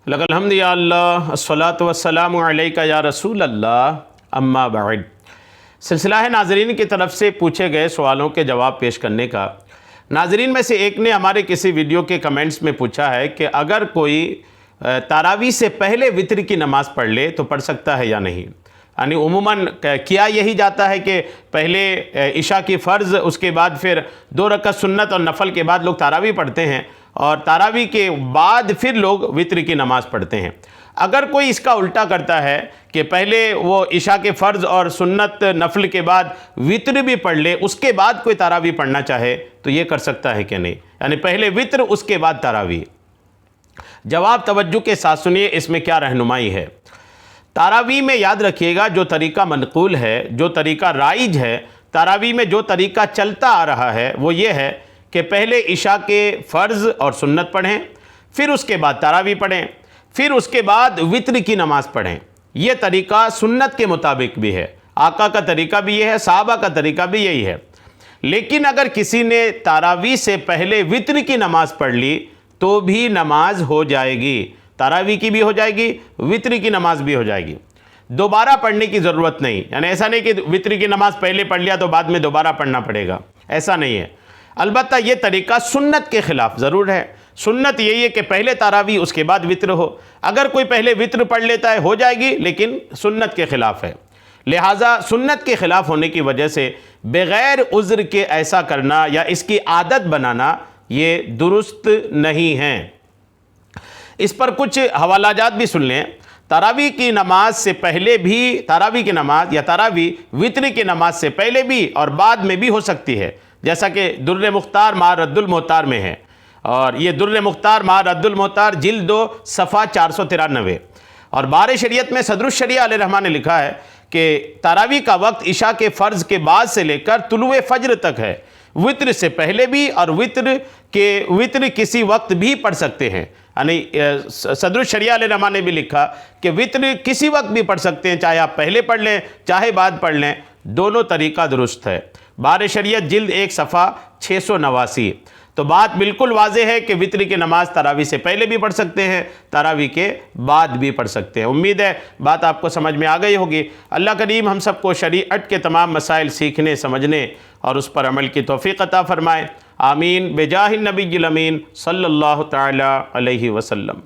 لک الحمد یا اللہ الصلاۃ والسلام علیک یا رسول اللہ اما بعد۔ سلسلہ ہے ناظرین کی طرف سے پوچھے گئے سوالوں کے جواب پیش کرنے کا۔ ناظرین میں سے ایک نے ہمارے کسی ویڈیو کے کمنٹس میں پوچھا ہے کہ اگر کوئی تراویح سے پہلے وتر کی نماز پڑھ لے تو پڑھ سکتا ہے یا نہیں؟ یعنی عموماً کیا یہی جاتا ہے کہ پہلے عشاء کی فرض، اس کے بعد پھر 2 رکعت سنت اور نفل کے بعد لوگ تراویح پڑھتے ہیں، اور تراویح کے بعد پھر لوگ وتر کی نماز پڑھتے ہیں۔ اگر کوئی اس کا الٹا کرتا ہے کہ پہلے وہ عشاء کے فرض اور سنت نفل کے بعد وتر بھی پڑھ لے، اس کے بعد کوئی تراویح پڑھنا چاہے تو یہ کر سکتا ہے کہ نہیں؟ یعنی پہلے وتر اس کے بعد تراویح۔ جواب توجہ کے ساتھ سنیے، اس میں کیا رہنمائی ہے۔ تراویح میں یاد رکھیے گا، جو طریقہ منقول ہے، جو طریقہ رائج ہے، تراویح میں جو طریقہ چلتا آ رہا ہے وہ یہ ہے کہ پہلے عشاء کے فرض اور سنت پڑھیں، پھر اس کے بعد تراویح پڑھیں، پھر اس کے بعد وتر کی نماز پڑھیں۔ یہ طریقہ سنت کے مطابق بھی ہے، آقا کا طریقہ بھی یہ ہے، صحابہ کا طریقہ بھی یہی ہے۔ لیکن اگر کسی نے تراویح سے پہلے وتر کی نماز پڑھ لی تو بھی نماز ہو جائے گی، تراویح کی بھی ہو جائے گی، وتر کی نماز بھی ہو جائے گی، دوبارہ پڑھنے کی ضرورت نہیں۔ یعنی ایسا نہیں کہ وتر کی نماز پہلے پڑھ لیا تو بعد میں دوبارہ پڑھنا پڑے گا، ایسا نہیں ہے۔ البتہ یہ طریقہ سنت کے خلاف ضرور ہے۔ سنت یہی ہے کہ پہلے تراویح اس کے بعد وتر ہو۔ اگر کوئی پہلے وتر پڑھ لیتا ہے ہو جائے گی، لیکن سنت کے خلاف ہے۔ لہٰذا سنت کے خلاف ہونے کی وجہ سے بغیر عذر کے ایسا کرنا یا اس کی عادت بنانا یہ درست نہیں ہے۔ اس پر کچھ حوالہ جات بھی سن لیں۔ تراویح کی نماز سے پہلے بھی، تراویح کی نماز یا تراویح وتر کی نماز سے پہلے بھی اور بعد میں بھی ہو سکتی ہے، جیسا کہ در مختار مع رد المحتار میں ہے، اور یہ در مختار مع رد المحتار جلد 2 صفحہ 493۔ اور بار شریعت میں صدر الشریعہ علیہ الرحمہ نے لکھا ہے کہ تراویح کا وقت عشاء کے فرض کے بعد سے لے کر طلوع فجر تک ہے، وتر سے پہلے بھی اور وتر کسی وقت بھی پڑھ سکتے ہیں۔ یعنی صدر الشریعہ علیہ الرحمہ نے بھی لکھا کہ وتر کسی وقت بھی پڑھ سکتے ہیں، چاہے آپ پہلے پڑھ لیں چاہے بعد پڑھ لیں، دونوں طریقہ درست ہے۔ بار شریعت جلد 1 صفحہ 689۔ تو بات بالکل واضح ہے کہ وتر کی نماز تراویح سے پہلے بھی پڑھ سکتے ہیں، تراویح کے بعد بھی پڑھ سکتے ہیں۔ امید ہے بات آپ کو سمجھ میں آ گئی ہوگی۔ اللہ کریم ہم سب کو شریعت کے تمام مسائل سیکھنے، سمجھنے اور اس پر عمل کی توفیق عطا فرمائے۔ آمین بجاہ النبی الامین صلی اللہ تعالی علیہ وسلم۔